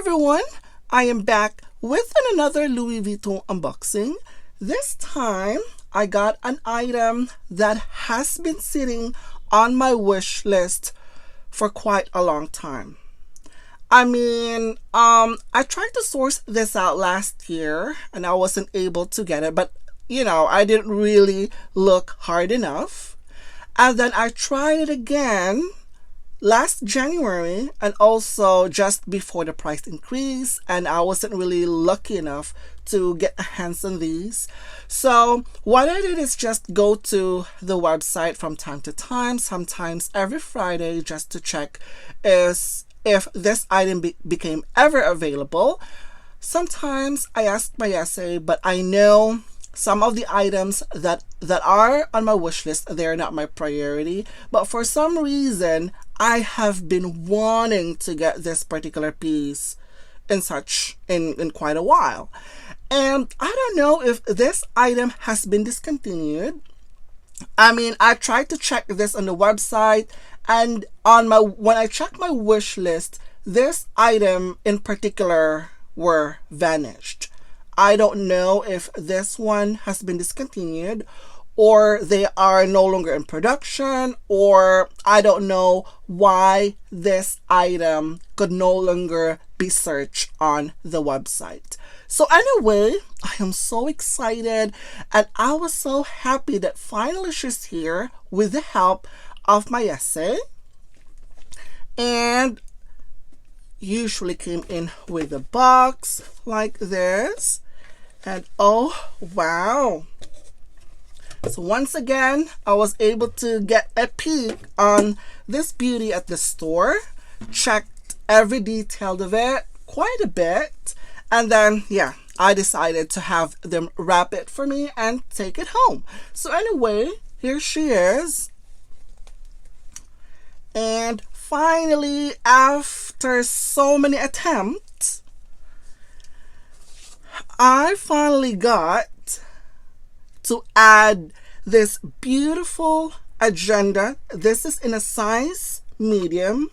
everyone, I am back with another Louis Vuitton unboxing. This time I got an item that has been sitting on my wish list for quite a long time. I tried to source this out last year and I wasn't able to get it, but I didn't really look hard enough. And then I tried it again last January and also just before the price increase, and I wasn't really lucky enough to get a hands on these. So what I did is just go to the website from time to time, sometimes every Friday, just to check if this item became ever available. Sometimes I ask my essay, but I know some of the items that are on my wish list, they're not my priority. But for some reason, I have been wanting to get this particular piece in quite a while. And I don't know if this item has been discontinued. I tried to check this on the website, and when I checked my wish list, this item in particular were vanished. I don't know if this one has been discontinued or they are no longer in production, or I don't know why this item could no longer be searched on the website. So anyway, I am so excited and I was so happy that finally she's here with the help of my essay. And usually came in with a box like this. And oh wow, so once again I was able to get a peek on this beauty at the store, checked every detail of it quite a bit, and then I decided to have them wrap it for me and take it home. So anyway, here she is. And finally, after so many attempts, I finally got to add this beautiful agenda. This is in a size medium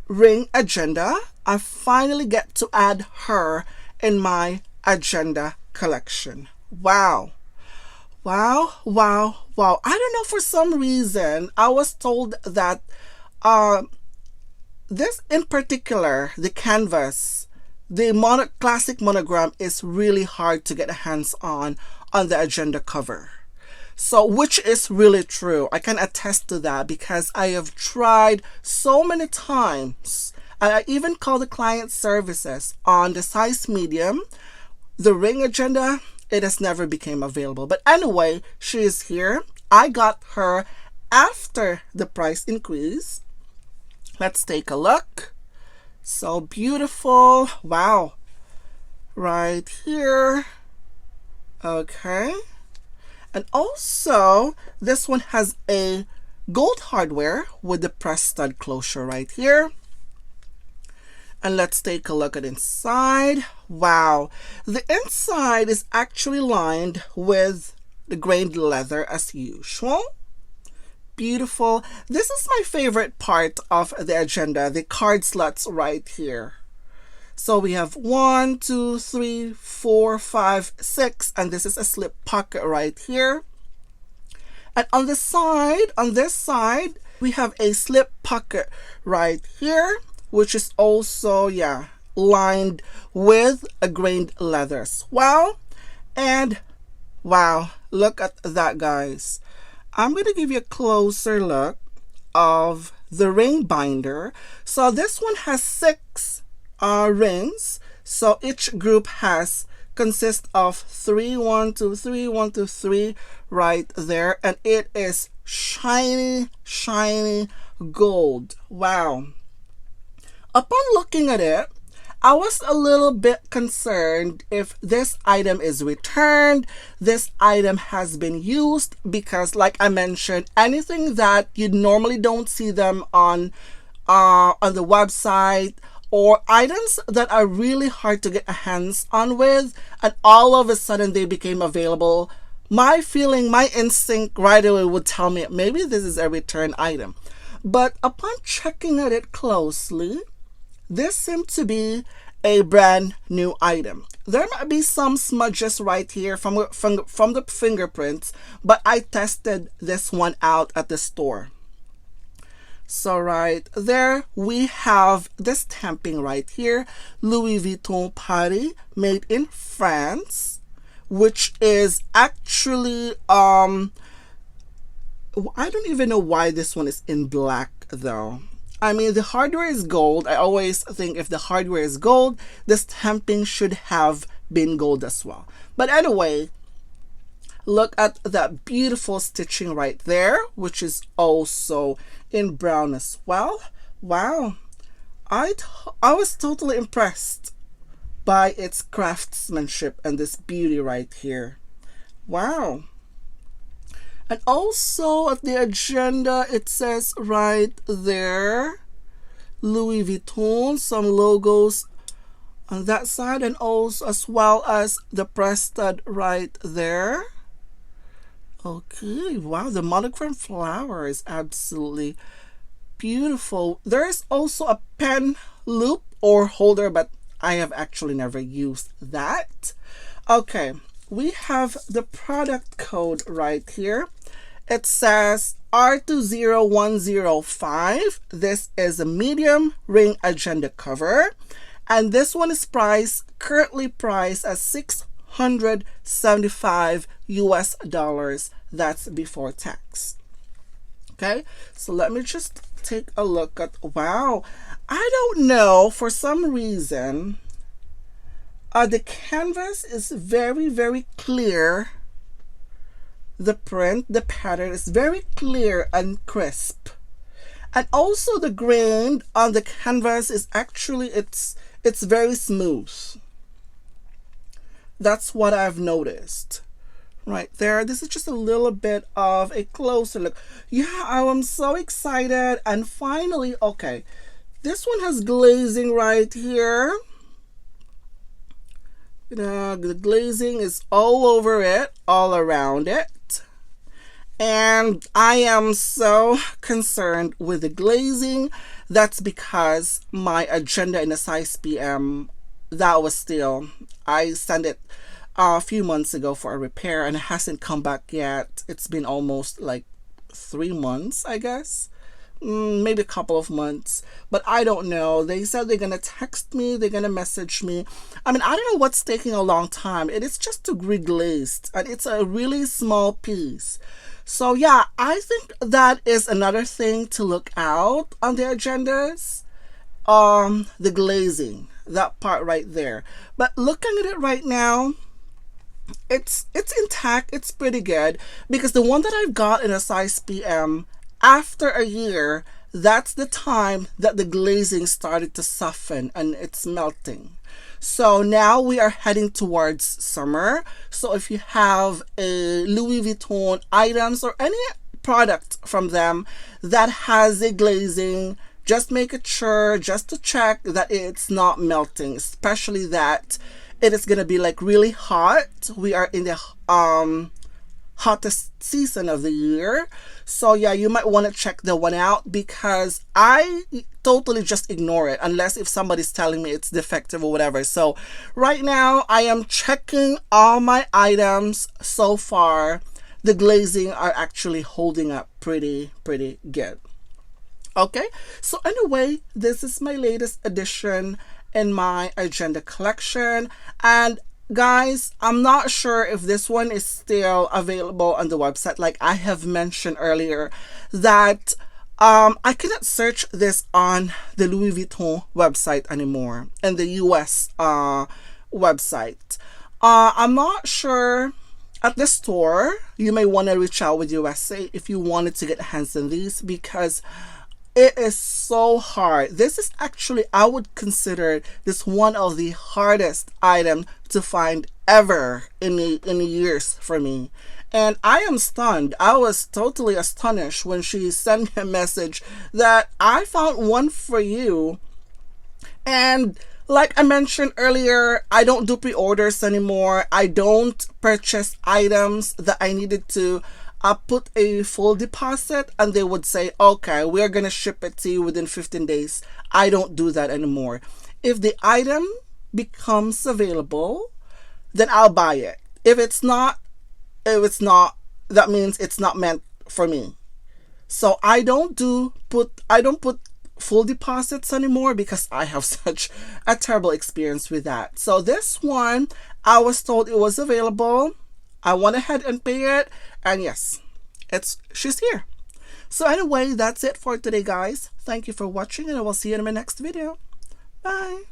ring agenda. I finally get to add her in my agenda collection. Wow. Wow, wow, wow. I don't know, for some reason, I was told that this in particular, the canvas, the classic monogram is really hard to get hands on the agenda cover. So, which is really true. I can attest to that because I have tried so many times. And I even called the client services on the size medium. The ring agenda, it has never become available. But anyway, she is here. I got her after the price increase. Let's take a look. So beautiful. Wow. Right here. Okay. And also, this one has a gold hardware with the press stud closure right here. And let's take a look at inside. Wow. The inside is actually lined with the grained leather as usual. Beautiful. This is my favorite part of the agenda, the card slots right here. So we have 1, 2, 3, 4, 5, 6, and this is a slip pocket right here. And on this side, we have a slip pocket right here, which is also, lined with a grained leather as well. And wow, look at that, guys. I'm going to give you a closer look of the ring binder. So this one has 6 rings. So each group consists of 3, 1, 2, 3, 1, 2, 3 right there. And it is shiny, shiny gold. Wow. Upon looking at it, I was a little bit concerned if this item is returned, this item has been used, because like I mentioned, anything that you normally don't see them on the website, or items that are really hard to get a hands on with, and all of a sudden they became available, my instinct right away would tell me maybe this is a return item. But upon checking at it closely, This seemed to be a brand new item. There might be some smudges right here from the fingerprints, but I tested this one out at the store. So right there, we have the stamping right here, Louis Vuitton Paris, made in France, which is actually, I don't even know why this one is in black though. I mean, the hardware is gold. I always think if the hardware is gold, the stamping should have been gold as well. But anyway, look at that beautiful stitching right there, which is also in brown as well. Wow. I was totally impressed by its craftsmanship and this beauty right here. Wow. And also at the agenda, it says right there, Louis Vuitton, some logos on that side, and also as well as the press stud right there. Okay, wow, the monogram flower is absolutely beautiful. There is also a pen loop or holder, but I have actually never used that. Okay, we have the product code right here. It says R20105. This is a medium ring agenda cover, and this one is currently priced at $675 US. That's before tax. Okay, so let me just take a look at, wow, I don't know, for some reason the canvas is very, very clear. The print, the pattern is very clear and crisp, and also the grain on the canvas is actually, it's very smooth. That's what I've noticed right there. This is just a little bit of a closer look. Yeah, I'm so excited. And finally, okay, this one has glazing right here. The glazing is all over it, all around it. And I am so concerned with the glazing. That's because my agenda in a size PM, that was still, I sent it a few months ago for a repair and it hasn't come back yet. It's been almost like 3 months, I guess. Maybe a couple of months, but I don't know. They said they're gonna text me, they're gonna message me. I mean, I don't know what's taking a long time. It is just to reglazed, and it's a really small piece. So yeah, I think that is another thing to look out on the agendas. The glazing, that part right there. But looking at it right now, it's intact. It's pretty good, because the one that I've got in a size PM, after a year, that's the time that the glazing started to soften and it's melting. So now we are heading towards summer. So if you have a Louis Vuitton items or any product from them that has a glazing, just make it sure, just to check that it's not melting, especially that it is going to be like really hot. We are in the hottest season of the year. So yeah, you might want to check the one out, because I totally just ignore it unless if somebody's telling me it's defective or whatever. So right now I am checking all my items. So far the glazing are actually holding up pretty good. Okay, so anyway, this is my latest addition in my agenda collection. And guys, I'm not sure if this one is still available on the website. Like I have mentioned earlier, that I cannot search this on the Louis Vuitton website anymore, and the US website. I'm not sure. At the store, you may want to reach out with USA if you wanted to get hands on these, because it is so hard. This is actually, I would consider this one of the hardest items to find ever in the years for me. And I am stunned. I was totally astonished when she sent me a message that I found one for you. And like I mentioned earlier, I don't do pre-orders anymore. I don't purchase items that I needed to I put a full deposit and they would say, okay, we're going to ship it to you within 15 days. I don't do that anymore. If the item becomes available, then I'll buy it. If it's not, that means it's not meant for me. So I don't put full deposits anymore because I have such a terrible experience with that. So this one, I was told it was available. I went ahead and pay it, and yes, she's here. So anyway, that's it for today, guys. Thank you for watching, and I will see you in my next video. Bye.